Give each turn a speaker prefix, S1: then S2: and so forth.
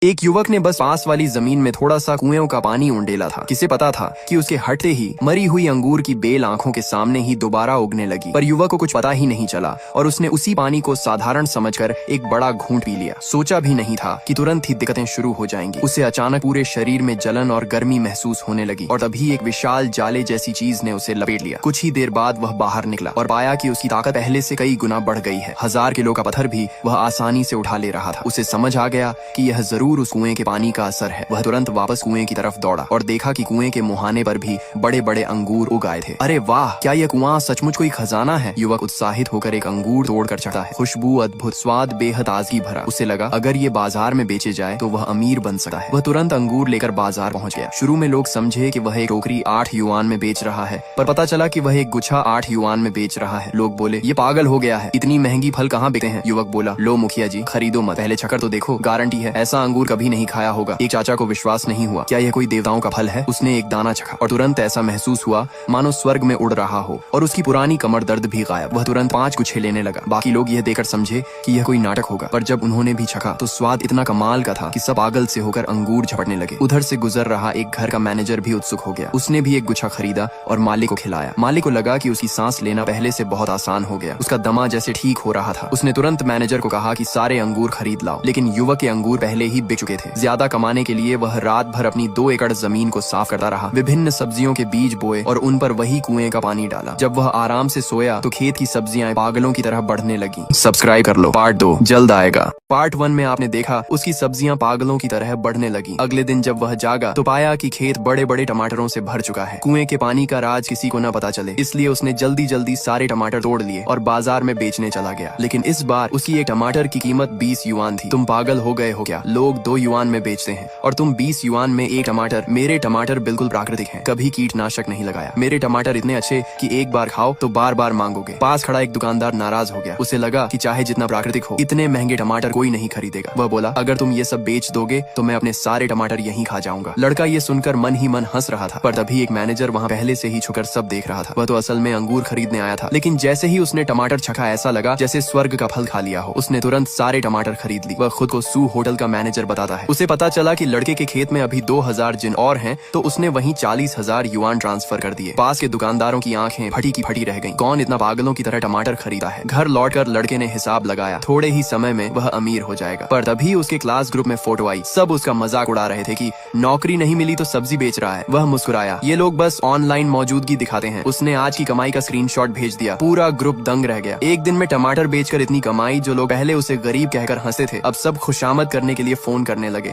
S1: एक युवक ने बस पास वाली जमीन में थोड़ा सा कुएं का पानी उंडेला था। किसे पता था कि उसके हटते ही मरी हुई अंगूर की बेल आंखों के सामने ही दोबारा उगने लगी। पर युवक को कुछ पता ही नहीं चला और उसने उसी पानी को साधारण समझकर एक बड़ा घूंट पी लिया। सोचा भी नहीं था कि तुरंत ही दिक्कतें शुरू हो जाएंगी। उसे अचानक पूरे शरीर में जलन और गर्मी महसूस होने लगी और तभी एक विशाल जाले जैसी चीज ने उसे लपेट लिया। कुछ ही देर बाद वह बाहर निकला और पाया कि उसकी ताकत पहले से कई गुना बढ़ गई है। 1000 किलो का पत्थर भी वह आसानी से उठा ले रहा था। उसे समझ आ गया कि यह जरूर उस कुएं के पानी का असर है। वह तुरंत वापस कुएं की तरफ दौड़ा और देखा कि कुएं के मुहाने पर भी बड़े बड़े अंगूर उग आए थे। अरे वाह, क्या यह कुआं सचमुच कोई खजाना है। युवक उत्साहित होकर एक अंगूर तोड़कर चढ़ा है। खुशबू अद्भुत, स्वाद बेहद ताजगी भरा। उसे लगा अगर ये बाजार में बेचे जाए तो वह अमीर बन सकता है। वह तुरंत अंगूर लेकर बाजार पहुंच गया। शुरू में लोग समझे कि वह एक टोकरी 8 युआन में बेच रहा है, पर पता चला कि वह एक गुच्छा 8 युआन में बेच रहा है। लोग बोले ये पागल हो गया है, इतनी महंगी फल कहाँ बिकते हैं। युवक बोला लो मुखिया जी, खरीदो मत, पहले चखकर तो देखो, गारंटी है ऐसा अंगूर कभी नहीं खाया होगा। एक चाचा को विश्वास नहीं हुआ, क्या यह कोई देवताओं का फल है। उसने एक दाना चखा और तुरंत ऐसा महसूस हुआ मानो स्वर्ग में उड़ रहा हो और उसकी पुरानी कमर दर्द भी गायब। वह तुरंत 5 गुच्छे लेने लगा। बाकी लोग यह देखकर समझे कि यह कोई नाटक होगा, पर जब उन्होंने भी चखा तो स्वाद इतना कमाल का था कि सब पागल से होकर अंगूर झपटने लगे। उधर से गुजर रहा एक घर का मैनेजर भी उत्सुक हो गया। उसने भी एक गुच्छा खरीदा और मालिक को खिलाया। मालिक को लगा कि उसकी सांस लेना पहले से बहुत आसान हो गया। उसका दमा जैसे ठीक हो रहा था। उसने तुरंत मैनेजर को कहा कि सारे अंगूर खरीद लाओ, लेकिन युवक के अंगूर पहले ही बिक चुके थे। ज्यादा कमाने के लिए वह रात भर अपनी 2 एकड़ जमीन को साफ करता रहा। विभिन्न सब्जियों के बीज बोए और उन पर वही कुएं का पानी डाला। जब वह आराम से सोया तो खेत की सब्जियां पागलों की तरह बढ़ने लगी। सब्सक्राइब कर लो, पार्ट 2 जल्द आएगा। पार्ट 1 में आपने देखा उसकी सब्जियां पागलों की तरह बढ़ने लगी। अगले दिन जब वह जागा तो पाया कि खेत बड़े बड़े टमाटरों से भर चुका है। कुएं के पानी का राज किसी को न पता चले, इसलिए उसने जल्दी जल्दी सारे टमाटर तोड़ लिए और बाजार में बेचने चला गया। लेकिन इस बार उसकी एक टमाटर की कीमत 20 युआन थी। तुम पागल हो गए हो क्या? लोग 2 युआन में बेचते हैं और तुम 20 युआन में एक टमाटर। मेरे टमाटर बिल्कुल प्राकृतिक हैं, कभी कीटनाशक नहीं लगाया। मेरे टमाटर इतने अच्छे कि एक बार खाओ तो बार बार मांगोगे। पास खड़ा एक दुकानदार नाराज हो गया। उसे लगा कि चाहे जितना प्राकृतिक हो, इतने महंगे टमाटर कोई नहीं खरीदेगा। वह बोला अगर तुम ये सब बेच दोगे तो मैं अपने सारे टमाटर यहीं खा जाऊंगा। लड़का ये सुनकर मन ही मन हंस रहा था, पर तभी एक मैनेजर वहाँ पहले से ही छुकर सब देख रहा था। वह तो असल में अंगूर खरीदने आया था, लेकिन जैसे ही उसने टमाटर चखा ऐसा लगा जैसे स्वर्ग का फल खा लिया हो। उसने तुरंत सारे टमाटर खरीद ली। वह खुद को सू होटल का मैनेजर बताता है। उसे पता चला कि लड़के के खेत में अभी 2000 जिन और हैं, तो उसने वहीं 40,000 युआन ट्रांसफर कर दिए। पास के दुकानदारों की आंखें फटी की फटी रह गईं। कौन इतना पागलों की तरह टमाटर खरीदा है। घर लौटकर लड़के ने हिसाब लगाया, थोड़े ही समय में वह अमीर हो जाएगा। पर तभी उसके क्लास ग्रुप में फोटो आई। सब उसका मजाक उड़ा रहे थे कि नौकरी नहीं मिली तो सब्जी बेच रहा है। वह मुस्कुराया, ये लोग बस ऑनलाइन मौजूदगी दिखाते हैं। उसने आज की कमाई का स्क्रीनशॉट भेज दिया। पूरा ग्रुप दंग रह गया। एक दिन में टमाटर बेचकर इतनी कमाई। जो लोग पहले उसे गरीब कहकर हंसे थे अब सब खुशामद करने के लिए फोन करने लगे।